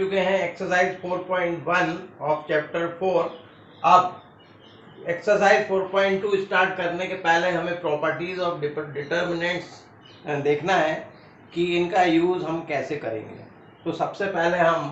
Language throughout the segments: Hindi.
चुके हैं एक्सरसाइज 4.1 ऑफ चैप्टर 4। अब एक्सरसाइज 4.2 स्टार्ट करने के पहले हमें प्रॉपर्टीज ऑफ डिटर्मिनेंट्स देखना है कि इनका यूज हम कैसे करेंगे। तो सबसे पहले हम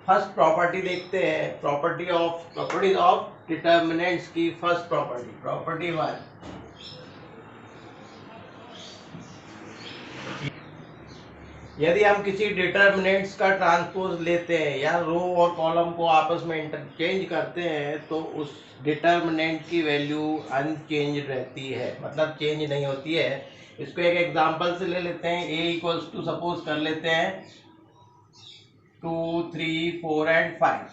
फर्स्ट प्रॉपर्टी देखते हैं, प्रॉपर्टीज ऑफ डिटर्मिनेंट्स की फर्स्ट प्रॉपर्टी 1। यदि हम किसी डिटर्मिनेंट्स का ट्रांसपोज लेते हैं या रो और कॉलम को आपस में इंटरचेंज करते हैं तो उस डिटर्मिनेंट की वैल्यू अनचेंज रहती है, मतलब चेंज नहीं होती है। इसको एक एग्जांपल से ले लेते हैं। a इक्वल्स टू सपोज कर लेते हैं 2, 3, 4 एंड 5।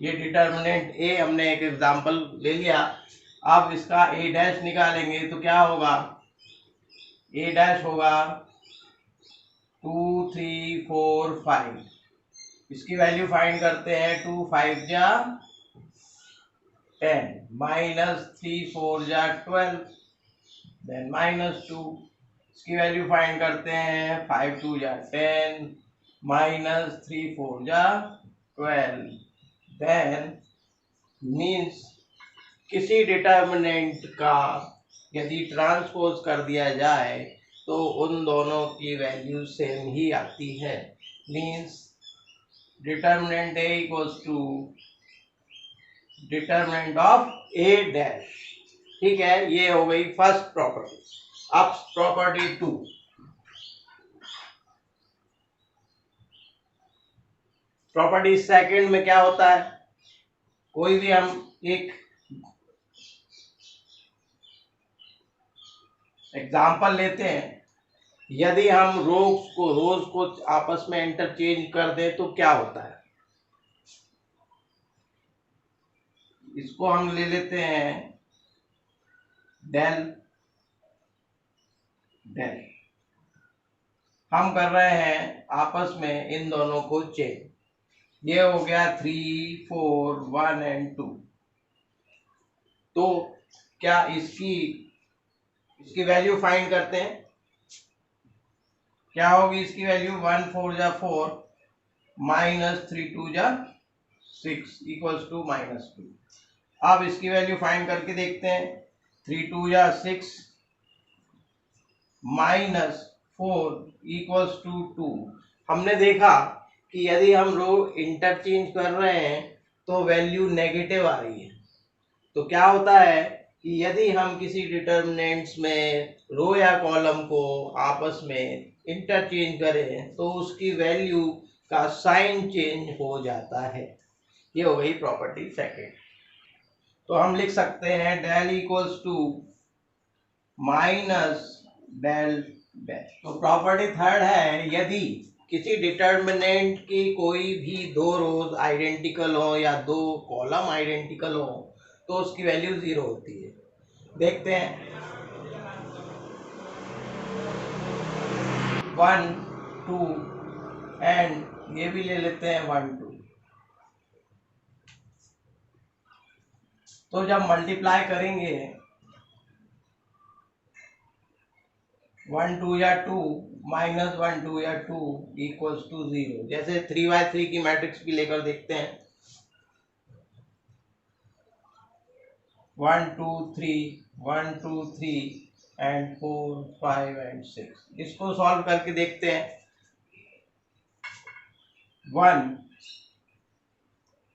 ये डिटर्मिनेंट a हमने एक एग्जांपल ले लिया। अब इसका a डैश निकालेंगे तो क्या होगा, a डैश होगा 2, 3, 4, 5। इसकी वैल्यू फाइंड करते हैं। 2 5 जा 10 माइनस 3 4 जा 12 देन माइनस 2। इसकी वैल्यू फाइंड करते हैं। 5 2 जा 10 माइनस 3 4 जा 12 देन मीन्स किसी डिटर्मिनेंट का यदि ट्रांसपोज कर दिया जाए तो उन दोनों की वैल्यू सेम ही आती है। Means determinant a equals to determinant of a dash. ठीक है, ये हो गई फर्स्ट प्रॉपर्टी। अब प्रॉपर्टी 2। प्रॉपर्टी सेकंड में क्या होता है, कोई भी हम एक एग्जाम्पल लेते हैं। यदि हम रोज को आपस में इंटरचेंज कर दें तो क्या होता है, इसको हम ले लेते हैं डेल डेल। हम कर रहे हैं आपस में इन दोनों को चेंज। ये हो गया 3, 4, 1 एंड 2। तो क्या इसकी वैल्यू फाइंड करते हैं। क्या होगी इसकी वैल्यू, 1 4 जा 4 माइनस 3 2 जा 6 इक्वल्स टू -2। अब इसकी वैल्यू फाइंड करके देखते हैं। 3 2 जा 6 माइनस 4 इक्वल्स टू 2। हमने देखा कि यदि हम रो इंटरचेंज कर रहे हैं तो वैल्यू नेगेटिव आ रही है। तो क्या होता है कि यदि हम किसी डिटर्मिनेंट्स में रो या कॉलम को आपस में इंटरचेंज करें तो उसकी वैल्यू का साइन चेंज हो जाता है। ये हो गई प्रॉपर्टी सेकंड। तो हम लिख सकते हैं del equals to minus del dash. तो प्रॉपर्टी थर्ड है, यदि किसी डिटर्मिनेंट की कोई भी दो रोज आइडेंटिकल हो या दो कॉलम आइडेंटिकल हो तो उसकी वैल्यू 0 होती है। देखते हैं 1 2 एंड ये भी ले लेते हैं 1 2। तो जब मल्टीप्लाई करेंगे 1 2 या 2 माइनस 1 2 या 2 इक्वल्स टू 0। जैसे 3/3 की मैट्रिक्स भी लेकर देखते हैं। 1 2 3 1 2 3 एंड 4 5 एंड 6। इसको सॉल्व करके देखते हैं। 1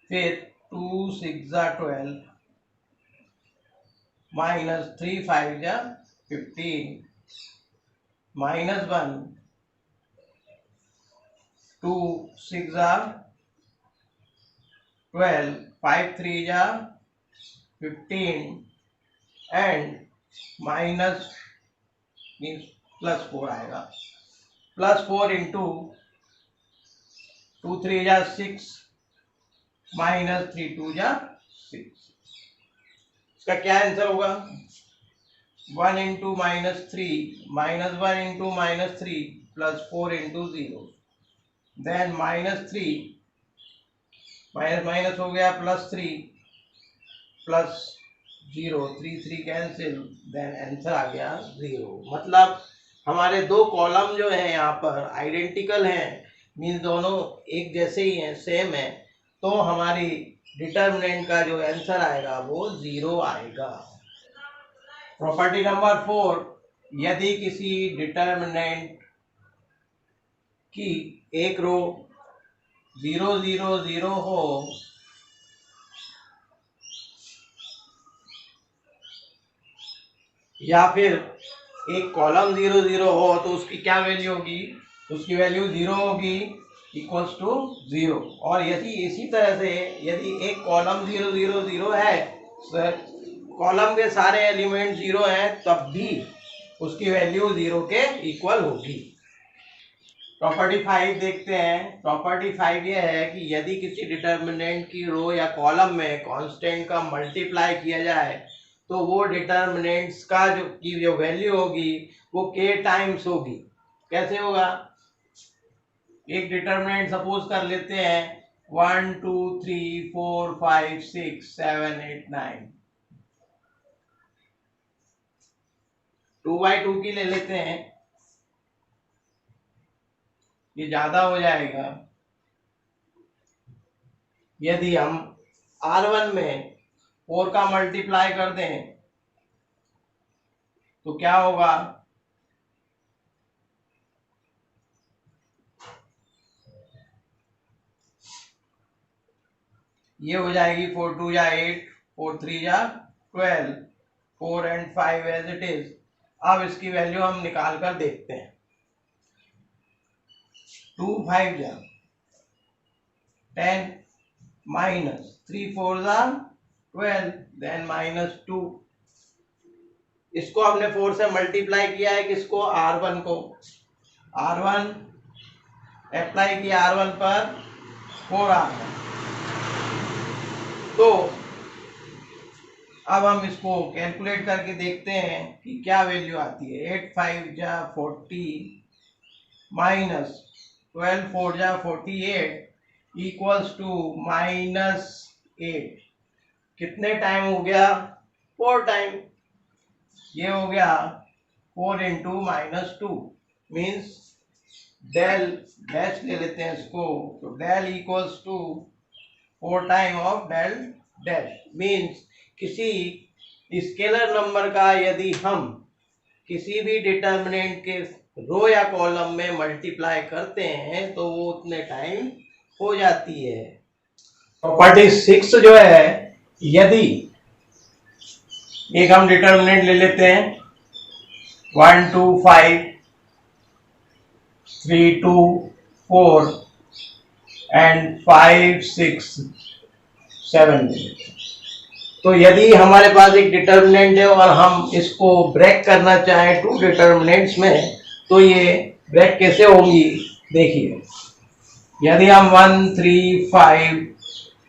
फिर 2 6 जा 12 माइनस 3 5 जा 15 माइनस 1 2 6 जा 12 5 3 जा 15 एंड माइनस मीन्स प्लस 4 आएगा। प्लस 4 इंटू 2 3 जा 6 माइनस 3 2 जा 6। इसका क्या आंसर होगा, 1 into -3 -1 into -3 plus 4 into 0 then -3 minus minus हो गया +3 प्लस 0 3 3 कैंसिल देन आंसर आ गया 0। मतलब हमारे दो कॉलम जो है यहाँ पर आइडेंटिकल हैं मीन्स दोनों एक जैसे ही हैं, सेम है, तो हमारी डिटर्मिनेंट का जो आंसर आएगा वो 0 आएगा। प्रॉपर्टी नंबर 4, यदि किसी डिटर्मिनेंट की एक रो 0 0 0 हो या फिर एक कॉलम 0 0 हो तो उसकी क्या वैल्यू होगी? उसकी वैल्यू 0 होगी, इक्वल्स टू 0। और यदि इसी तरह से यदि एक कॉलम 0 0 0 है, कॉलम के सारे एलिमेंट 0 हैं, तब भी उसकी वैल्यू 0 के इक्वल होगी। प्रॉपर्टी 5 देखते हैं। प्रॉपर्टी 5 ये है कि यदि किसी डिटर्मिनेंट की रो या कॉलम में कांस्टेंट का मल्टीप्लाई किया जाए तो वो डिटर्मिनेंट्स का जो वैल्यू होगी वो k टाइम्स होगी। कैसे होगा? एक डिटर्मिनेंट सपोज कर लेते हैं 1 2 3 4 5 6 7 8 9, 2/2 की ले लेते हैं, ये ज्यादा हो जाएगा। यदि हम R1 में 4 का मल्टीप्लाई कर दें तो क्या होगा? ये हो जाएगी 4 2 जा 8, 4 3 जा 12, 4 and 5 एज इट इज। अब इसकी वैल्यू हम निकाल कर देखते हैं। 2 5 जा 10 माइनस 3 4 जा 12, देन माइनस 2। इसको हमने 4 से मल्टीप्लाई किया है, किसको? R1 को। R1 अप्लाई किया R1 पर 4R1। तो अब हम इसको कैलकुलेट करके देखते हैं कि क्या वैल्यू आती है। 8 5 जा 40 माइनस 12 4 जा 48 इक्वल्स टू -8। कितने टाइम हो गया? 4 टाइम। ये हो गया 4 इंटू -2 मीन्स डेल डैश ले लेते हैं इसको, तो del equals to 4 time of del dash. Means किसी स्केलर नंबर का यदि हम किसी भी डिटर्मिनेंट के रो या कॉलम में मल्टीप्लाई करते हैं तो वो उतने टाइम हो जाती है। प्रॉपर्टी 6 जो है, यदि एक हम डिटर्मिनेंट ले लेते हैं 1 2 5 3 2 4 एंड 5 6 7। तो यदि हमारे पास एक डिटर्मिनेंट है और हम इसको ब्रेक करना चाहें 2 डिटर्मिनेंट्स में, तो ये ब्रेक कैसे होंगी? देखिए, यदि हम 1 3 5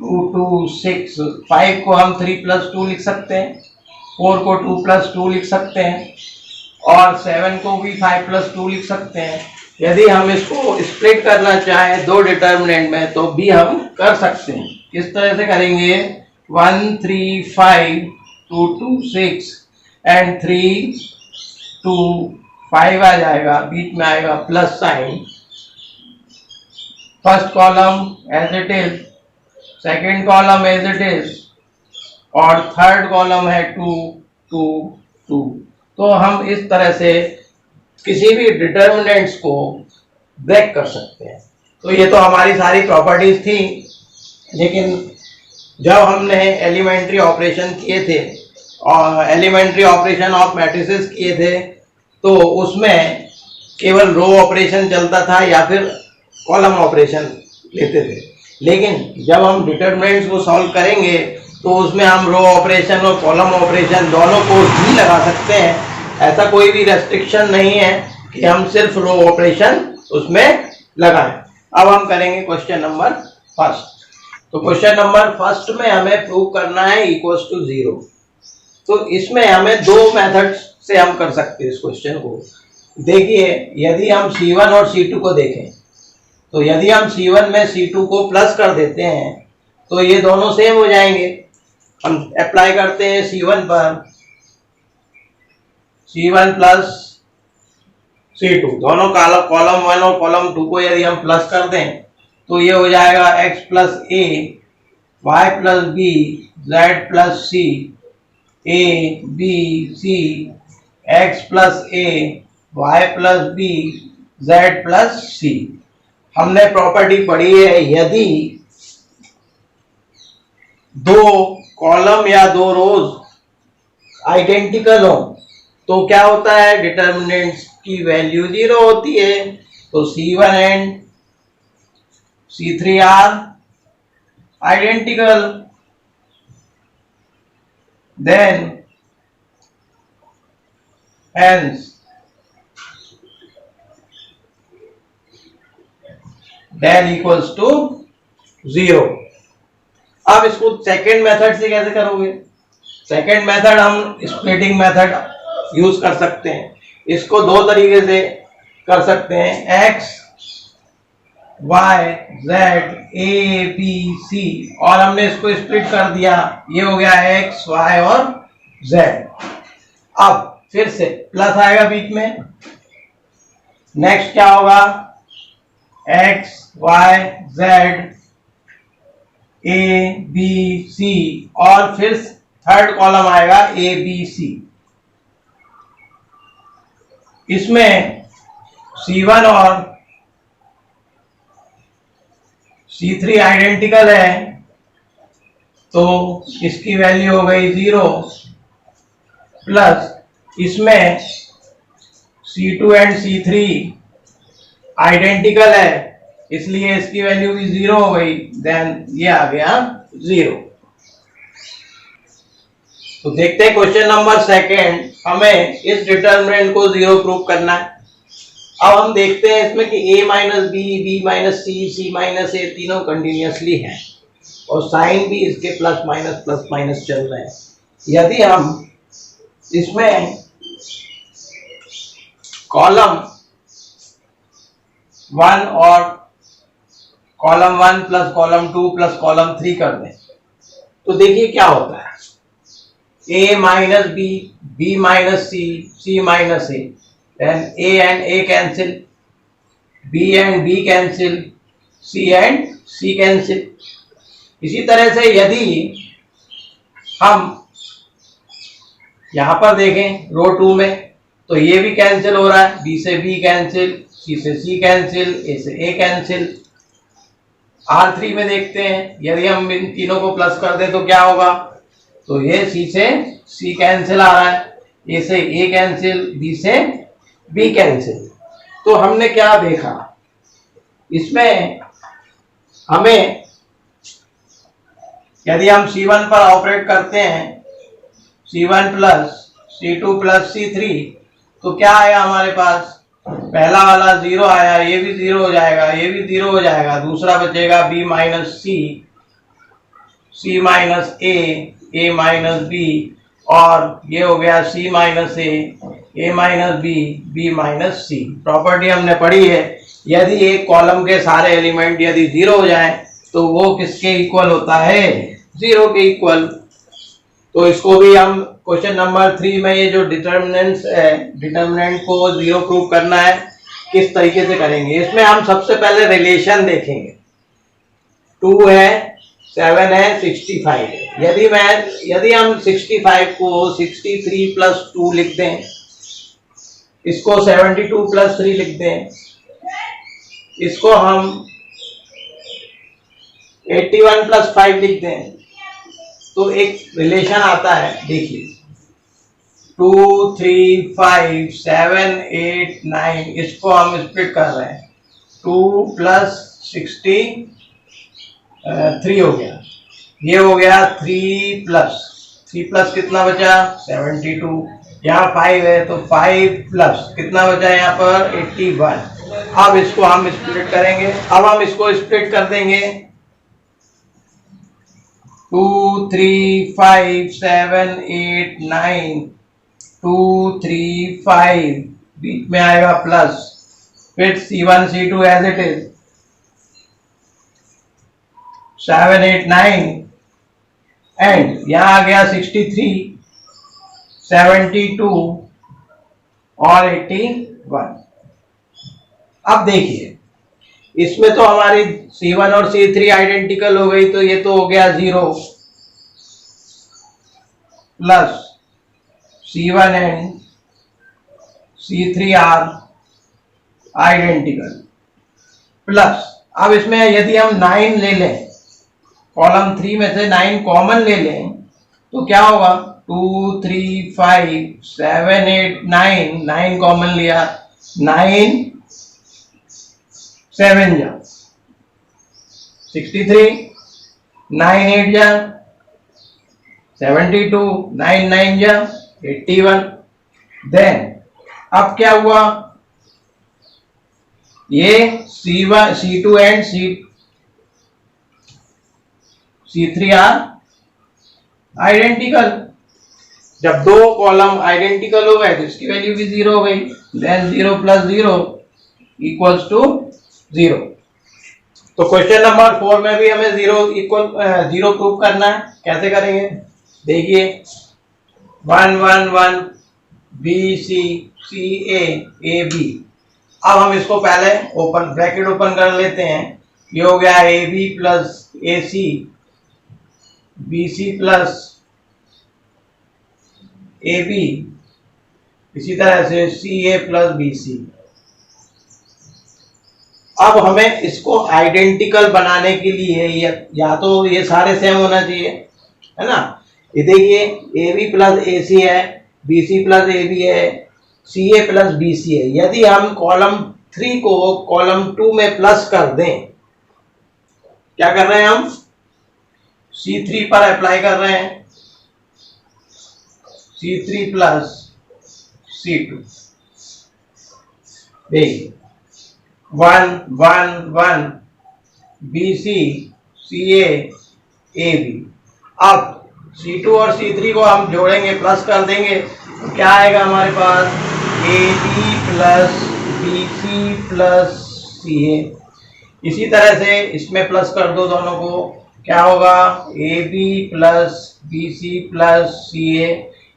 2 2 6, 5 को हम 3 + 2 लिख सकते हैं, 4 को 2 + 2 लिख सकते हैं और 7 को भी 5 + 2 लिख सकते हैं। यदि हम इसको स्प्लिट करना चाहें 2 डिटर्मिनेंट में तो भी हम कर सकते हैं। किस तरह से करेंगे? 1 3 5 2 2 6 एंड 3 2 5 आ जाएगा, बीच में आएगा plus sign. First column as it is, second column as it is और थर्ड कॉलम है 2 2 2। तो हम इस तरह से किसी भी डिटर्मिनेंट्स को ब्रेक कर सकते हैं। तो ये तो हमारी सारी प्रॉपर्टीज थी, लेकिन जब हमने एलिमेंट्री ऑपरेशन किए थे और एलिमेंट्री ऑपरेशन ऑफ मैट्रिसेस किए थे तो उसमें केवल रो ऑपरेशन चलता था या फिर कॉलम ऑपरेशन लेते थे। लेकिन जब हम डिटर्मिनेंट्स को सॉल्व करेंगे तो उसमें हम रो ऑपरेशन और कॉलम ऑपरेशन दोनों को ही लगा सकते हैं। ऐसा कोई भी रेस्ट्रिक्शन नहीं है कि हम सिर्फ रो ऑपरेशन उसमें लगाएं। अब हम करेंगे क्वेश्चन नंबर फर्स्ट। तो क्वेश्चन नंबर फर्स्ट में हमें प्रूव करना है इक्वल्स टू 0। तो इसमें हमें 2 मेथड्स से हम कर सकते हैं इस क्वेश्चन को। देखिए, यदि हम C1 और C2 को देखें तो यदि हम C1 में C2 को प्लस कर देते हैं तो ये दोनों सेम हो जाएंगे। हम अप्लाई करते हैं C1 पर, C1 प्लस C2 दोनों कॉलम 1 और कॉलम 2 को यदि हम प्लस कर दें तो ये हो जाएगा x plus a y plus b z plus C a b c x plus a y plus b z plus c. हमने प्रॉपर्टी पढ़ी है यदि दो कॉलम या दो रोज आइडेंटिकल हो तो क्या होता है, डिटर्मिनेंट्स की वैल्यू 0 होती है। तो C1 and C3 are identical, then hence del equals to 0। अब इसको सेकेंड मेथड से कैसे करोगे? सेकेंड मेथड हम स्प्लिटिंग मेथड यूज कर सकते हैं। इसको दो तरीके से कर सकते हैं, x y z a b c, और हमने इसको स्प्लिट कर दिया, ये हो गया x y और z। अब फिर से प्लस आएगा बीच में, नेक्स्ट क्या होगा, x y z a b c, और फिर थर्ड कॉलम आएगा a b c। इसमें C1 और C3 आइडेंटिकल है तो इसकी वैल्यू हो गई 0, प्लस इसमें C2 एंड C3 आइडेंटिकल है इसलिए इसकी वैल्यू भी 0 हो गई, देन ये आ गया 0। तो देखते हैं क्वेश्चन नंबर सेकेंड, हमें इस डिटर्मिनेंट को 0 प्रूव करना है। अब हम देखते हैं इसमें कि a minus B, B minus C, C minus a तीनों कंटिन्यूसली हैं और साइन भी इसके प्लस माइनस चल रहे हैं। यदि हम इसमें कॉलम 1 और column 1 plus column 2 plus column 3 कर दें तो देखिए क्या होता है, a minus B, B minus C, C minus A, then a and a cancel, b and b cancel, c and c cancel। इसी तरह से यदि हम यहां पर देखें रो 2 में तो ये भी कैंसिल हो रहा है, b से b कैंसिल, c से c कैंसिल, a से a कैंसिल। R3 में देखते हैं यदि हम इन तीनों को प्लस कर दें तो क्या होगा, तो ये c से c कैंसिल आ रहा है, a से a कैंसिल, b से b कैंसिल। तो हमने क्या देखा, इसमें हमें यदि हम C1 पर ऑपरेट करते हैं, C1 plus C2 plus C3, तो क्या आया हमारे पास, पहला वाला 0 आया, ये भी 0 हो जाएगा, ये भी 0 हो जाएगा, दूसरा बचेगा b minus C, c minus a minus b, और ये हो गया c minus a minus b minus c। Property हमने पढ़ी है, यदि एक कॉलम के सारे एलिमेंट यदि 0 हो जाएं तो वो किसके इक्वल होता है, 0 के इक्वल। तो इसको भी हम क्वेश्चन नंबर 3 में ये जो डिटर्मिनेंट्स है, डिटर्मिनेंट को 0 प्रूव करना है, किस तरीके से करेंगे। इसमें हम सबसे पहले रिलेशन देखेंगे, 2 है 7 है 65 है। यदि हम 65 को 63 प्लस 2 लिख दें, इसको 72 प्लस 3 लिख दें, इसको हम 81 प्लस 5 लिख दें, तो एक रिलेशन आता है, देखिए 2 3 5 7 8 9, इसको हम स्प्लिट कर रहे हैं, 2 प्लस 63 हो गया, ये हो गया 3 प्लस कितना बचा 72, यहाँ 5 है तो 5 प्लस कितना बचा यहाँ पर 81। अब इसको हम स्प्लिट करेंगे, अब हम इसको स्प्लिट कर देंगे, 2 3 5 7 8 9, 2 3 5, बीच में आएगा प्लस, फिर C1 C2 as it is, 7 8 9, and यहाँ आ गया 63 72 और 81। अब देखिए, इसमें तो हमारी C1 और C3 आइडेंटिकल हो गई, तो ये तो हो गया 0 plus C1 and C3 are identical plus, अब इसमें यदि हम 9 ले लें, कॉलम 3 में से 9 कॉमन ले लें, तो क्या होगा 2 3 5 7 8 9, 9 कॉमन लिया, 9 7 जा 63, 9 8 जा 72, 9 9 जा 81। देन अब क्या हुआ, ये C1 C2 and C3 are identical. जब दो कॉलम आइडेंटिकल हो गए तो इसकी वैल्यू भी 0 हो गई। Then 0 plus 0 equals to 0। तो क्वेश्चन नंबर 4 में भी हमें 0 प्रूव करना है। कैसे करेंगे, देखिए 1 1 1 B C C a B. अब हम इसको पहले ओपन ब्रैकेट ओपन कर लेते हैं। ये हो गया A B plus A C, B C plus A B, इसी तरह से सी ए प्लस बी सी। अब हमें इसको आइडेंटिकल बनाने के लिए या तो ये सारे सेम होना चाहिए, है ना। ये देखिए A B plus A C है, B C plus A B है, सी ए प्लस बी सी है। यदि हम कॉलम 3 को कॉलम 2 में प्लस कर दें, क्या कर रहे हैं हम, C3 पर अप्लाई कर रहे हैं, C3 प्लस C2। देखिए 1 1 1 B C C a B. अब C2 और C3 को हम जोड़ेंगे, प्लस कर देंगे, तो क्या आएगा हमारे पास, a B plus B C plus C a. इसी तरह से इसमें प्लस कर दो दोनों को, क्या होगा, a B plus B C plus C a.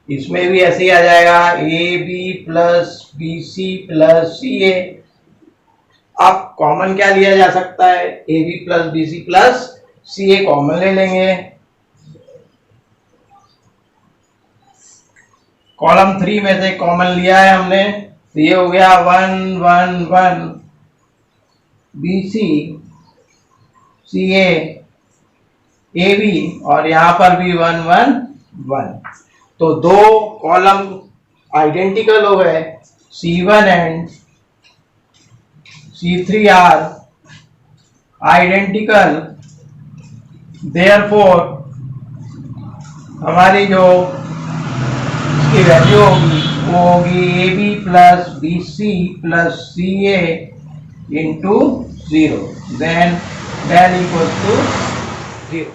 इसमें भी ऐसे ही आ जाएगा, a B plus B C plus C a. अब कॉमन क्या लिया जा सकता है, a B plus B C plus C a common ले लेंगे। कॉलम 3 में से कॉमन लिया है हमने, तो ये हो गया 1 1 1 B C C a B, और यहां पर भी 1 1 1। तो दो कॉलम आइडेंटिकल हो गए, C1 and C3 are identical. Therefore हमारी जो इसकी वैल्यू होगी वो होगी A B plus B C plus C A into 0, then equal to 0।